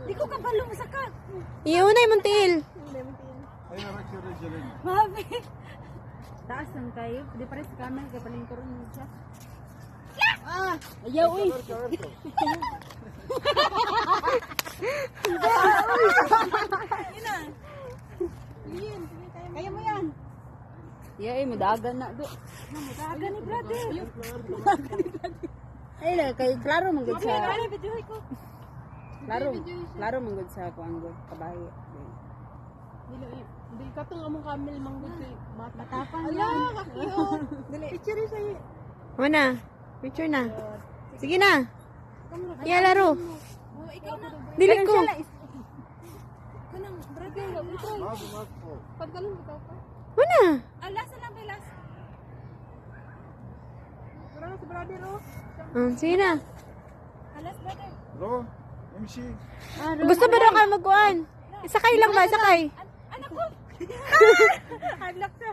Di ko kabalong sa ka. Iunay muntil. Ay, Rex. Mami. Taas lang kayo. Di pa rin sa camera. Kaya palingkuran mo siya. Ah! Ayaw, uy. Kaya mo yan. Yeah, madagan na do. Madagan ni brother. Ay, kay klaro man gud sa. Klaro man gud sa kuanggo kabayo. Dili ka tong among kamel manggod kay Matapang ala yan. kakiyo. Dili picture sa Una. Picture na. Sige na. Iya laro. Ikaw na. Dili ko. Kanang brother. Pagkalon bitaw ka. Una. Alas na lang bilas. Wala na si brother oh. Sige na. Alas brother. Ro, MC. Gusto ba daw ka magkuhan? Sakay lang ba? Sakay. Anak ko. Anak ko.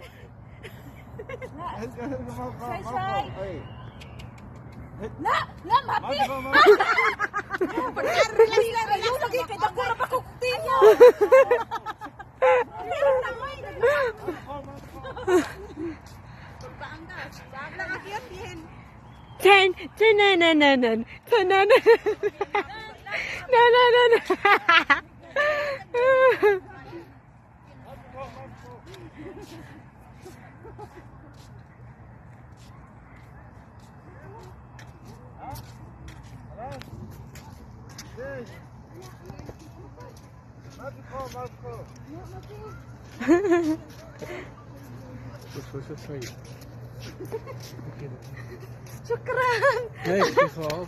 Shy. Ay. Na, mapi. Relax lagi kay dako ra pa ko tinyo. Ten, tenananan, tenananan. Nanananan. Shukran. Shukran. Nee, het is wel.